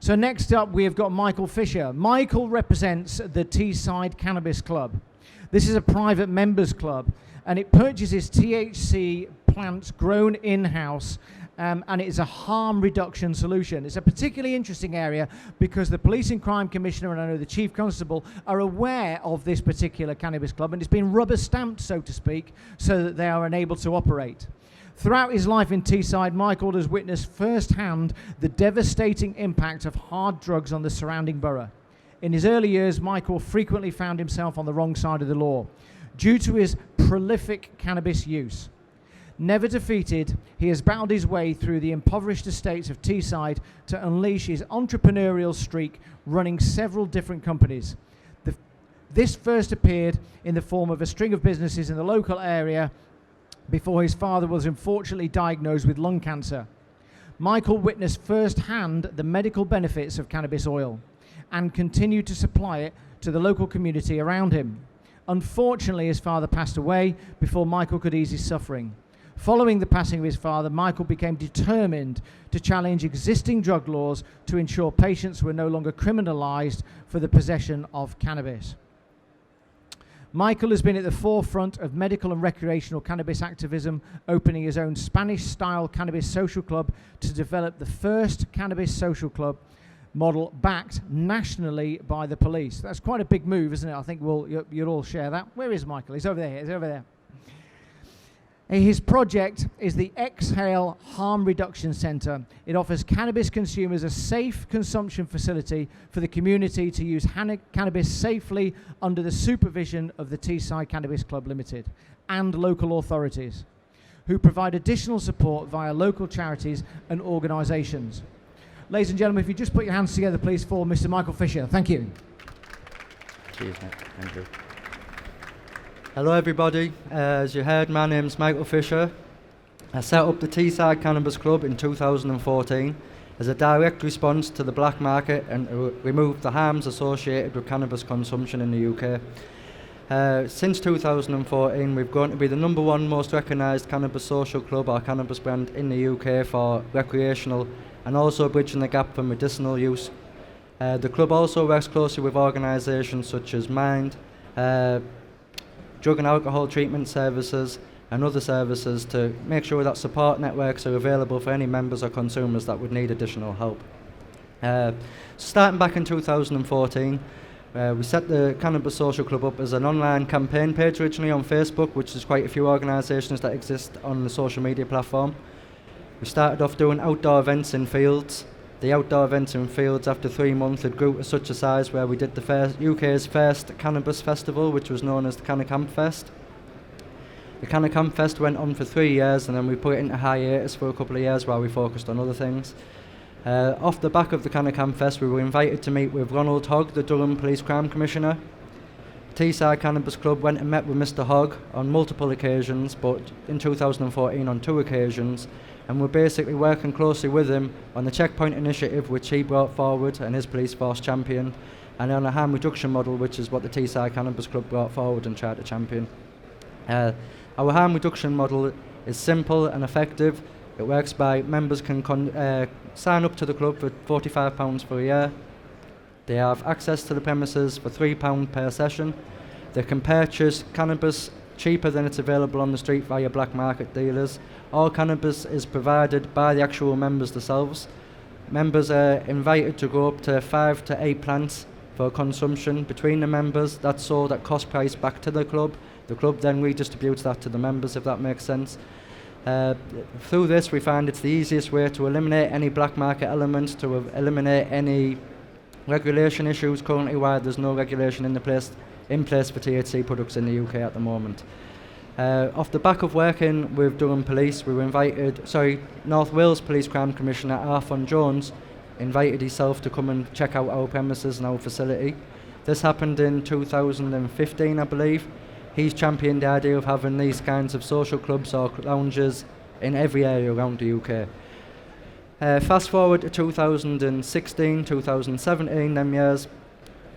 So next up, we have got Michael Fisher. Michael represents the Teesside Cannabis Club. This is a private members club, and it purchases THC plants grown in-house, and it is a harm reduction solution. It's a particularly interesting area because the Police and Crime Commissioner and I know the Chief Constable are aware of this particular cannabis club, and it's been rubber stamped, so to speak, so that they are unable to operate. Throughout his life in Teesside, Michael has witnessed firsthand the devastating impact of hard drugs on the surrounding borough. In his early years, Michael frequently found himself on the wrong side of the law due to his prolific cannabis use. Never defeated, he has battled his way through the impoverished estates of Teesside to unleash his entrepreneurial streak, running several different companies. This first appeared in the form of a string of businesses in the local area before his father was unfortunately diagnosed with lung cancer. Michael witnessed firsthand the medical benefits of cannabis oil and continued to supply it to the local community around him. Unfortunately, his father passed away before Michael could ease his suffering. Following the passing of his father, Michael became determined to challenge existing drug laws to ensure patients were no longer criminalized for the possession of cannabis. Michael has been at the forefront of medical and recreational cannabis activism, opening his own Spanish-style cannabis social club to develop the first cannabis social club model backed nationally by the police. That's quite a big move, isn't it? I think you'll all share that. Where is Michael? He's over there. He's over there. His project is the Exhale Harm Reduction Centre. It offers cannabis consumers a safe consumption facility for the community to use cannabis safely under the supervision of the Teesside Cannabis Club Limited and local authorities, who provide additional support via local charities and organisations. Ladies and gentlemen, if you just put your hands together, please, for Mr. Michael Fisher. Thank you. Cheers, mate. Thank you. Hello everybody, as you heard, my name's Michael Fisher. I set up the Teesside Cannabis Club in 2014 as a direct response to the black market and to remove the harms associated with cannabis consumption in the UK. Since 2014 we've grown to be the #1 most recognised cannabis social club or cannabis brand in the UK for recreational and also bridging the gap for medicinal use. The club also works closely with organisations such as Mind, drug and alcohol treatment services and other services to make sure that support networks are available for any members or consumers that would need additional help. Starting back in 2014, we set the Cannabis Social Club up as an online campaign page originally on Facebook, which is quite a few organisations that exist on the social media platform. We started off doing outdoor events in fields. The outdoor events in fields, after 3 months, had grew to such a size where we did the UK's first cannabis festival, which was known as the Hemp Fest. The Hemp Fest went on for 3 years, and then we put it into hiatus for a couple of years while we focused on other things. Off the back of the Hemp Fest, we were invited to meet with Ronald Hogg, the Durham Police Crime Commissioner. Teesside Cannabis Club went and met with Mr Hogg on multiple occasions, but in 2014 on 2 occasions, and we're basically working closely with him on the checkpoint initiative which he brought forward and his police force championed, and on a harm reduction model which is what the Teesside Cannabis Club brought forward and tried to champion. Our harm reduction model is simple and effective. It works by members can sign up to the club for £45 for a year. They have access to the premises for £3 per session. They can purchase cannabis cheaper than it's available on the street via black market dealers. All cannabis is provided by the actual members themselves. Members are invited to go up to 5 to 8 plants for consumption between the members. That's sold at cost price back to the club. The club then redistributes that to the members, if that makes sense. Through this, we find it's the easiest way to eliminate any black market elements, to eliminate any regulation issues currently, why there's no regulation in place for THC products in the UK at the moment. Off the back of working with Durham Police, we were North Wales Police Crime Commissioner Arthur Jones invited himself to come and check out our premises and our facility. This happened in 2015, I believe. He's championed the idea of having these kinds of social clubs or lounges in every area around the UK. Fast forward to 2016, 2017, them years,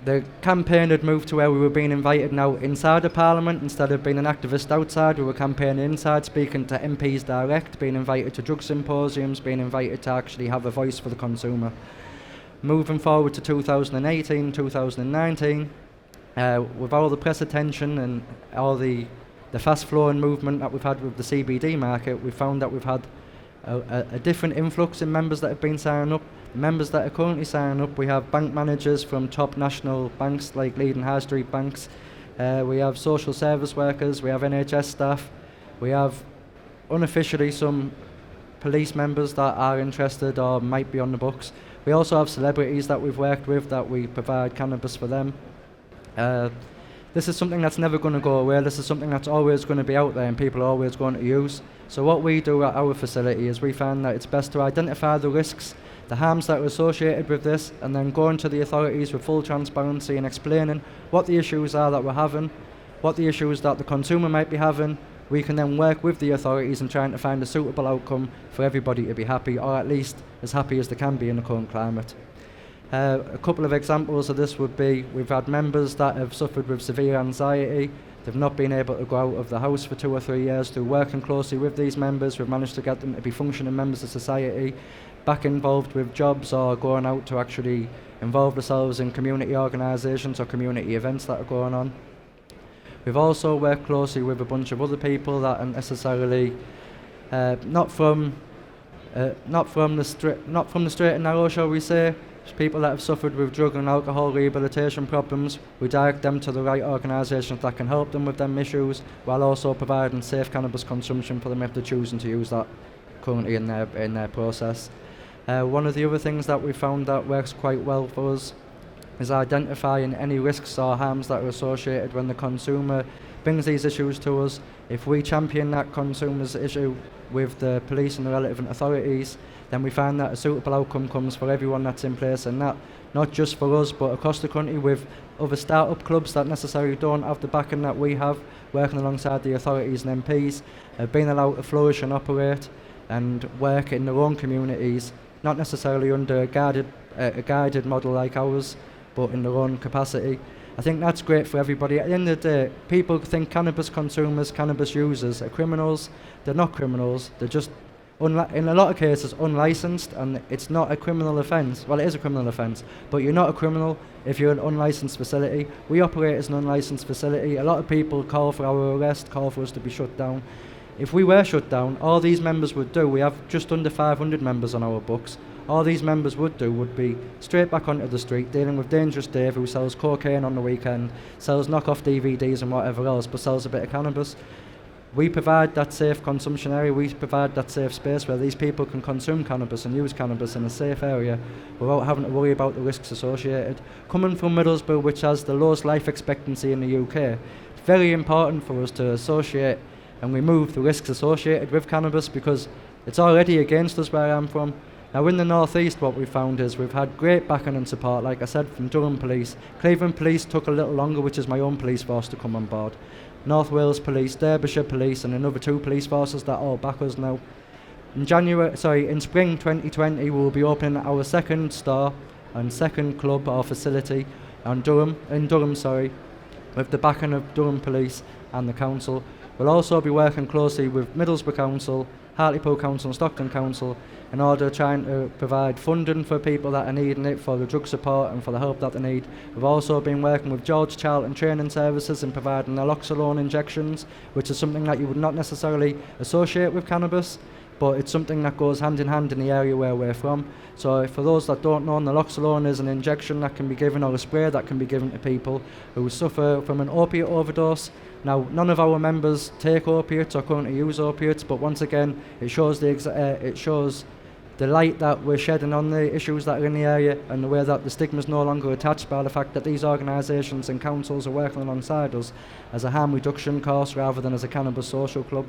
the campaign had moved to where we were being invited now inside the Parliament. Instead of being an activist outside, we were campaigning inside, speaking to MPs direct, being invited to drug symposiums, being invited to actually have a voice for the consumer. Moving forward to 2018, 2019, with all the press attention and all the fast-flowing movement that we've had with the CBD market, we found that we've had a different influx in members that have been signing up. Members that are currently signing up, we have bank managers from top national banks like leading high street banks. We have social service workers, we have NHS staff, we have unofficially some police members that are interested or might be on the books. We also have celebrities that we've worked with that we provide cannabis for them. This is something that's never going to go away. This is something that's always going to be out there and people are always going to use. So what we do at our facility is we find that it's best to identify the risks, the harms that are associated with this, and then going to the authorities with full transparency and explaining what the issues are that we're having, what the issues that the consumer might be having. We can then work with the authorities in trying to find a suitable outcome for everybody to be happy, or at least as happy as they can be in the current climate. A couple of examples of this would be, we've had members that have suffered with severe anxiety. They've not been able to go out of the house for 2 or 3 years. Through working closely with these members, we've managed to get them to be functioning members of society, back involved with jobs or going out to actually involve themselves in community organisations or community events that are going on. We've also worked closely with a bunch of other people that are necessarily not from the straight and narrow, shall we say. People that have suffered with drug and alcohol rehabilitation problems, we direct them to the right organisations that can help them with them issues, while also providing safe cannabis consumption for them if they're choosing to use that currently in their process. One of the other things that we found that works quite well for us is identifying any risks or harms that are associated when the consumer brings these issues to us. If we champion that consumer's issue with the police and the relevant authorities, then we find that a suitable outcome comes for everyone that's in place, and that not just for us but across the country with other start-up clubs that necessarily don't have the backing that we have, working alongside the authorities and MPs, have been allowed to flourish and operate and work in their own communities, not necessarily under a guided model like ours, but in their own capacity. I think that's great for everybody. At the end of the day, people think cannabis consumers, cannabis users are criminals. They're not criminals. They're just, in a lot of cases, unlicensed, and it's not a criminal offence. Well, it is a criminal offence, but you're not a criminal if you're an unlicensed facility. We operate as an unlicensed facility. A lot of people call for our arrest, call for us to be shut down. If we were shut down, all these members would do, we have just under 500 members on our books, all these members would be straight back onto the street, dealing with Dangerous Dave, who sells cocaine on the weekend, sells knockoff DVDs and whatever else, but sells a bit of cannabis. We provide that safe consumption area, we provide that safe space where these people can consume cannabis and use cannabis in a safe area without having to worry about the risks associated. Coming from Middlesbrough, which has the lowest life expectancy in the UK, it's very important for us to associate and remove the risks associated with cannabis, because it's already against us where I'm from. Now in the North East, what we've found is we've had great backing and support, like I said, from Durham Police. Cleveland Police took a little longer, which is my own police force, to come on board. North Wales Police, Derbyshire Police and another 2 police forces that all back us now. In spring 2020 we'll be opening our second store and second club or facility in Durham, with the backing of Durham Police and the council. We'll also be working closely with Middlesbrough Council, Hartlepool Council and Stockton Council in order trying to provide funding for people that are needing it, for the drug support and for the help that they need. We've also been working with George Charlton Training Services in providing naloxone injections, which is something that you would not necessarily associate with cannabis, but it's something that goes hand in hand in the area where we're from. So for those that don't know, naloxone is an injection that can be given, or a spray that can be given to people who suffer from an opiate overdose. Now, none of our members take opiates or currently use opiates, but once again, it shows the light that we're shedding on the issues that are in the area, and the way that the stigma is no longer attached by the fact that these organisations and councils are working alongside us as a harm reduction course rather than as a cannabis social club.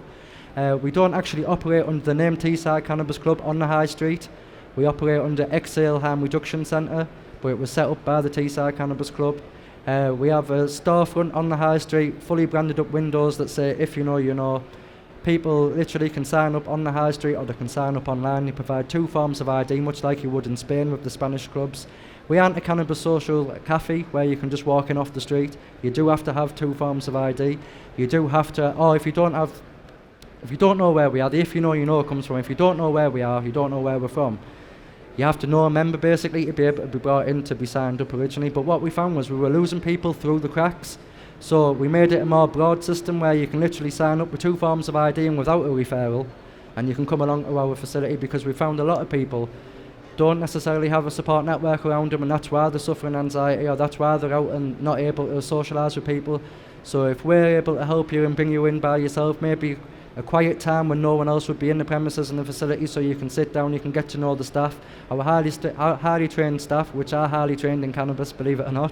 We don't actually operate under the name Teesside Cannabis Club on the High Street. We operate under Exhale Harm Reduction Centre, but it was set up by the Teesside Cannabis Club. We have a storefront on the High Street, fully branded up windows that say, if you know, you know. People literally can sign up on the High Street or they can sign up online. You provide 2 forms of ID, much like you would in Spain with the Spanish clubs. We aren't a cannabis social cafe where you can just walk in off the street. You do have to have 2 forms of ID. You do have to, or if you don't know where we are, the if you know, you know comes from, if you don't know where we are, you don't know where we're from, You have to know a member basically to be able to be brought in to be signed up originally. But what we found was we were losing people through the cracks. So we made it a more broad system where you can literally sign up with 2 forms of ID and without a referral, and you can come along to our facility, because we found a lot of people don't necessarily have a support network around them, and that's why they're suffering anxiety, or that's why they're out and not able to socialise with people. So if we're able to help you and bring you in by yourself, maybe a quiet time when no one else would be in the premises in the facility, so you can sit down, you can get to know the staff. Our highly trained staff, which are highly trained in cannabis, believe it or not,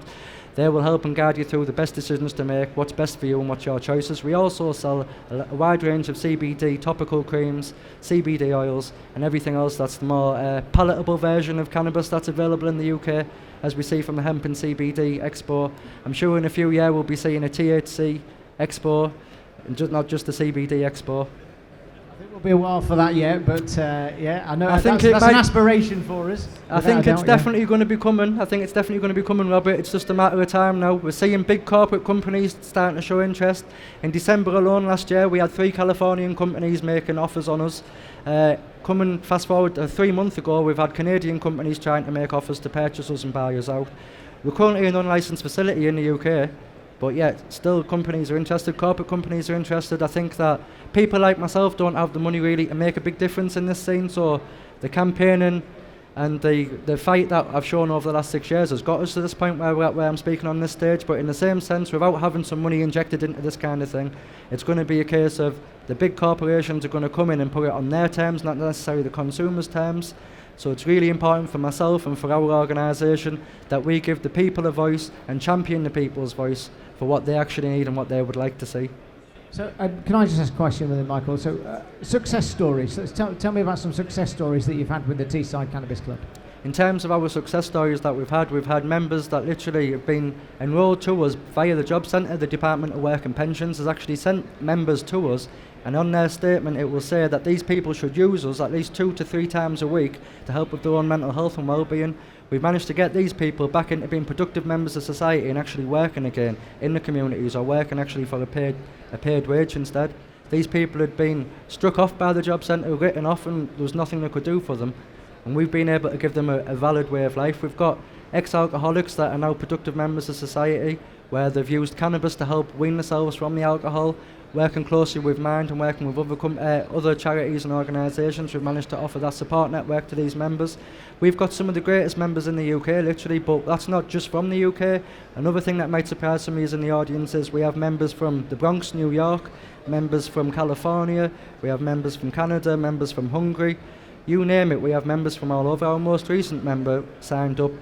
they will help and guide you through the best decisions to make, what's best for you and what's your choices. We also sell a wide range of CBD topical creams, CBD oils, and everything else that's the more palatable version of cannabis that's available in the UK, as we see from the Hemp and CBD Expo. I'm sure in a few years we'll be seeing a THC Expo, and not just the CBD Expo. I think we'll be a while for that yet, but yeah, I know I think that's an aspiration for us. I think it's definitely going to be coming. I think it's definitely going to be coming, Robert. It's just a matter of time now. We're seeing big corporate companies starting to show interest. In December alone last year, we had 3 Californian companies making offers on us. Coming fast forward 3 months ago, we've had Canadian companies trying to make offers to purchase us and buy us out. We're currently an unlicensed facility in the UK, but yet still companies are interested, corporate companies are interested. I think that people like myself don't have the money really to make a big difference in this scene, so the campaigning and the fight that I've shown over the last 6 years has got us to this point where we're at, where I'm speaking on this stage. But in the same sense, without having some money injected into this kind of thing, it's going to be a case of the big corporations are going to come in and put it on their terms, not necessarily the consumers' terms. So it's really important for myself and for our organisation that we give the people a voice and champion the people's voice for what they actually need and what they would like to see. So can I just ask a question with it, Michael? So success stories. So tell me about some success stories that you've had with the Teesside Cannabis Club. In terms of our success stories that we've had members that literally have been enrolled to us via the job centre. The Department of Work and Pensions has actually sent members to us, and on their statement it will say that these people should use us at least 2 to 3 times a week to help with their own mental health and well-being. We've managed to get these people back into being productive members of society and actually working again in the communities, or working actually for a paid wage instead. These people had been struck off by the job centre, written off, and there was nothing they could do for them. And we've been able to give them a valid way of life. We've got ex-alcoholics that are now productive members of society, where they've used cannabis to help wean themselves from the alcohol. Working closely with Mind and working with other charities and organisations, we've managed to offer that support network to these members. We've got some of the greatest members in the UK, literally, but that's not just from the UK. Another thing that might surprise some of you in the audience is we have members from the Bronx, New York, members from California, we have members from Canada, members from Hungary. You name it, we have members from all over. Our most recent member signed up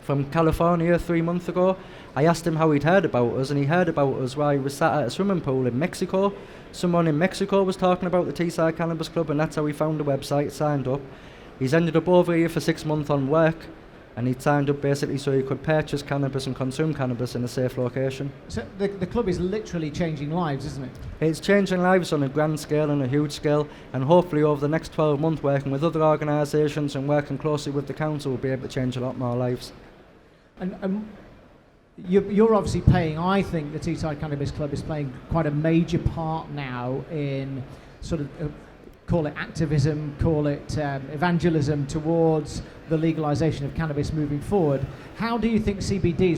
from California 3 months ago. I asked him how he'd heard about us, and he heard about us while he was sat at a swimming pool in Mexico. Someone in Mexico was talking about the Teesside Cannabis Club, and that's how he found the website, signed up. He's ended up over here for 6 months on work, and he'd signed up basically so he could purchase cannabis and consume cannabis in a safe location. So the club is literally changing lives, isn't it? It's changing lives on a grand scale and a huge scale, and hopefully over the next 12 months, working with other organisations and working closely with the council, we'll be able to change a lot more lives. And you're obviously playing, I think the Teesside Cannabis Club is playing quite a major part now in sort of, call it activism, call it evangelism towards the legalisation of cannabis moving forward. How do you think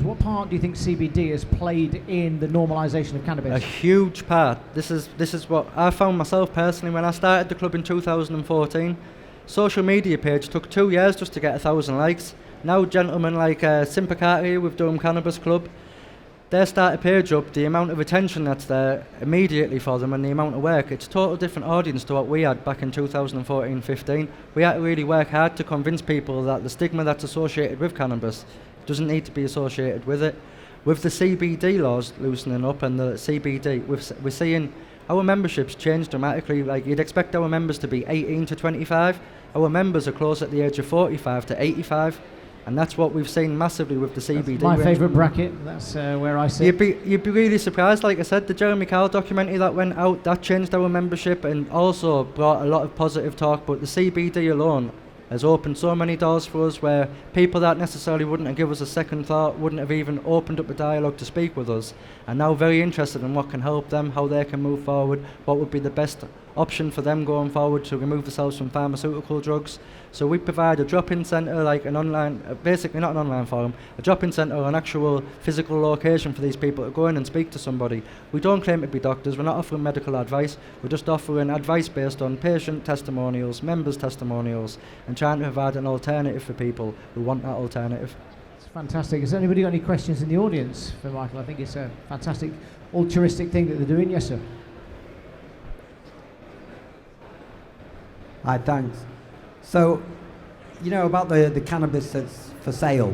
what part do you think CBD has played in the normalisation of cannabis? A huge part. This is what I found myself personally when I started the club in 2014. Social media page took 2 years just to get 1,000 likes. Now gentlemen like Simpacati with Durham Cannabis Club, they start a page up, the amount of attention that's there immediately for them and the amount of work, it's a total different audience to what we had back in 2014-15. We had to really work hard to convince people that the stigma that's associated with cannabis doesn't need to be associated with it. With the CBD laws loosening up and the CBD, we're seeing our memberships change dramatically. Like you'd expect our members to be 18 to 25. Our members are close at the age of 45 to 85. And that's what we've seen massively with the CBD. That's my favourite bracket. That's where I sit. You'd be really surprised. Like I said, the Jeremy Kyle documentary that went out, that changed our membership and also brought a lot of positive talk. But the CBD alone has opened so many doors for us, where people that necessarily wouldn't have given us a second thought, wouldn't have even opened up a dialogue to speak with us, are now very interested in what can help them, how they can move forward, what would be the best option for them going forward to remove themselves from pharmaceutical drugs. So we provide a drop-in centre, like an online, basically not an online forum, a drop-in centre or an actual physical location for these people to go in and speak to somebody. We don't claim to be doctors, we're not offering medical advice, we're just offering advice based on patient testimonials, members' testimonials, and trying to provide an alternative for people who want that alternative. It's fantastic. Has anybody got any questions in the audience for Michael? I think it's a fantastic altruistic thing that they're doing. Yes, sir. Hi, thanks. So, you know about the cannabis that's for sale.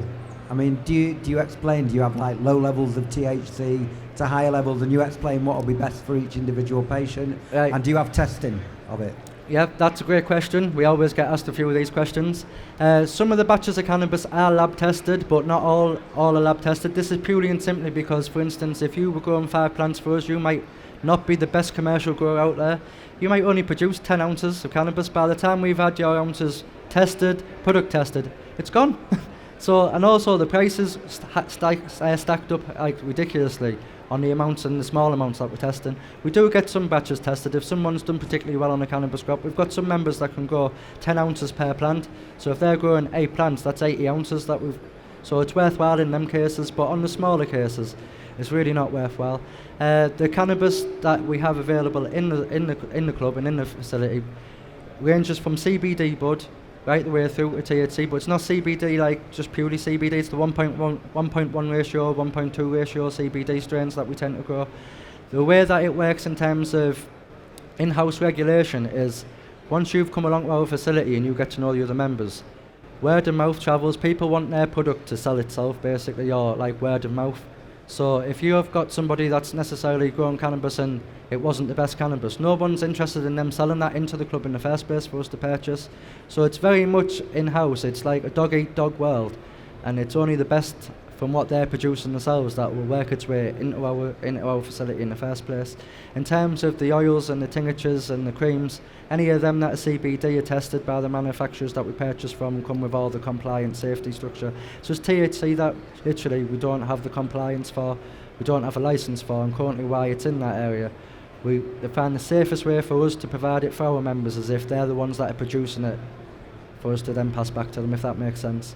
I mean, do you explain, do you have like low levels of THC to higher levels, and you explain what will be best for each individual patient? Right. And do you have testing of it? Yeah, that's a great question. We always get asked a few of these questions. Some of the batches of cannabis are lab tested, but not all are lab tested. This is purely and simply because, for instance, if you were growing 5 plants for us, you might not be the best commercial grower out there. You might only produce 10 ounces of cannabis. By the time we've had your ounces tested, product tested, it's gone. So, and also the prices stacked up like ridiculously on the amounts and the small amounts that we're testing. We do get some batches tested. If someone's done particularly well on a cannabis crop, we've got some members that can grow 10 ounces per plant. So if they're growing 8 plants, that's 80 ounces that we've. So it's worthwhile in them cases, but on the smaller cases, it's really not worthwhile. The cannabis that we have available in the club and in the facility ranges from CBD bud right the way through to THC, but it's not CBD like just purely CBD. It's the 1.1 ratio, 1.2 ratio CBD strains that we tend to grow. The way that it works in terms of in-house regulation is once you've come along to our facility and you get to know the other members, word of mouth travels. People want their product to sell itself, basically, or like word of mouth. So if you have got somebody that's necessarily growing cannabis and it wasn't the best cannabis, no one's interested in them selling that into the club in the first place for us to purchase. So it's very much in-house. It's like a dog-eat-dog world, and it's only the best from what they're producing themselves that will work its way into our facility in the first place. In terms of the oils and the tinctures and the creams, any of them that are CBD are tested by the manufacturers that we purchase from, come with all the compliant safety structure. It's just THC that literally we don't have the compliance for, we don't have a license for, and currently why it's in that area. We find the safest way for us to provide it for our members is if they're the ones that are producing it, for us to then pass back to them, if that makes sense.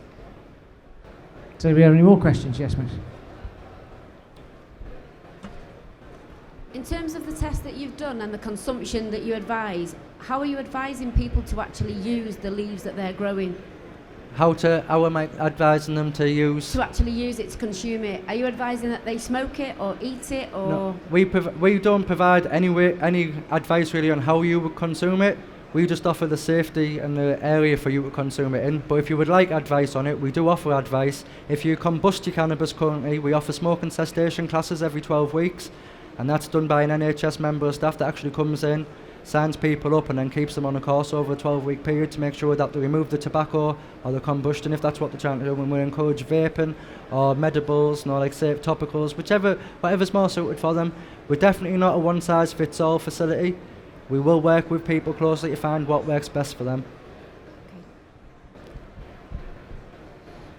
Do we have any more questions? Yes, miss. In terms of the test that you've done and the consumption that you advise, how are you advising people to actually use the leaves that they're growing? How am I advising them to use? To actually use it, to consume it. Are you advising that they smoke it or eat it, or? No, we don't provide any advice really on how you would consume it. We just offer the safety and the area for you to consume it in. But if you would like advice on it, we do offer advice. If you combust your cannabis currently, we offer smoking cessation classes every 12 weeks. And that's done by an NHS member of staff that actually comes in, signs people up, and then keeps them on a course over a 12-week period to make sure that they remove the tobacco or the combustion, if that's what they're trying to do. When we encourage vaping or medibles, like safe topicals, whatever's more suited for them. We're definitely not a one-size-fits-all facility. We will work with people closely to find what works best for them.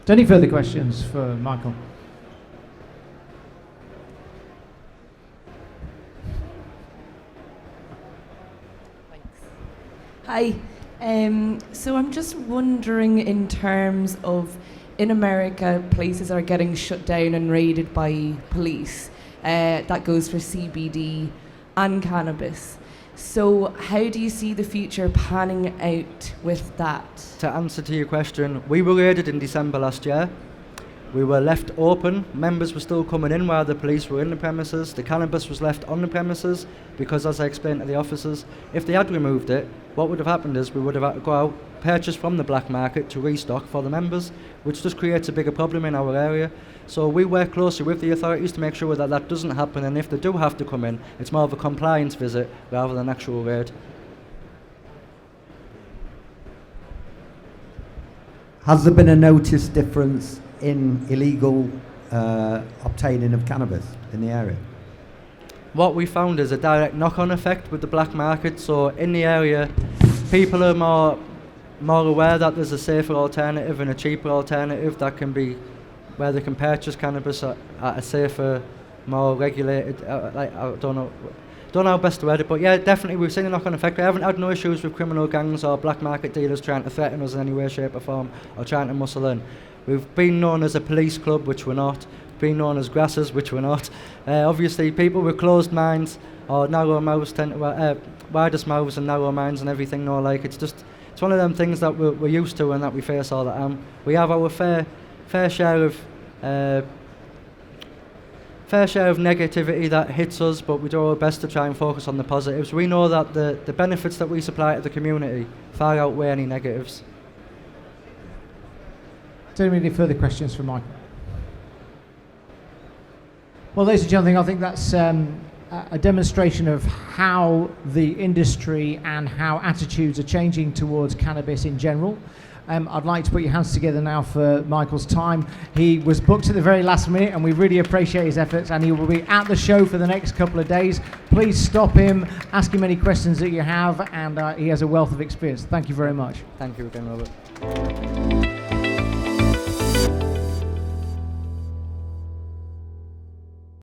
Any further questions for Michael? Hi. So I'm just wondering, in terms of, in America, places are getting shut down and raided by police. That goes for CBD and cannabis. So how do you see the future panning out with that? To answer to your question, we were raided in December last year. We were left open. Members were still coming in while the police were in the premises. The cannabis was left on the premises because, as I explained to the officers, if they had removed it, what would have happened is we would have had to go out, purchase from the black market to restock for the members, which just creates a bigger problem in our area. So we work closely with the authorities to make sure that that doesn't happen, and if they do have to come in, it's more of a compliance visit rather than actual raid. Has there been a noticed difference in illegal obtaining of cannabis in the area? What we found is a direct knock-on effect with the black market. So in the area, people are more aware that there's a safer alternative and a cheaper alternative that can be where they can purchase cannabis at a safer, more regulated, I don't know. don't know how best to edit, but yeah, definitely we've seen a knock-on effect. We haven't had no issues with criminal gangs or black market dealers trying to threaten us in any way, shape or form, or trying to muscle in. We've been known as a police club, which we're not. Been known as grassers, which we're not. Obviously, people with closed minds or narrow mouths tend to widest mouths and narrow minds and everything. No, like it's one of them things that we're used to and that we face all the time. We have our fair share of negativity that hits us, but we do our best to try and focus on the positives. We know that the benefits that we supply to the community far outweigh any negatives. Do you have any further questions for Michael? Well, ladies and gentlemen, I think that's a demonstration of how the industry and how attitudes are changing towards cannabis in general. I'd like to put your hands together now for Michael's time. He was booked at the very last minute, and we really appreciate his efforts, and he will be at the show for the next couple of days. Please stop him, ask him any questions that you have, and he has a wealth of experience. Thank you very much. Thank you again, Robert.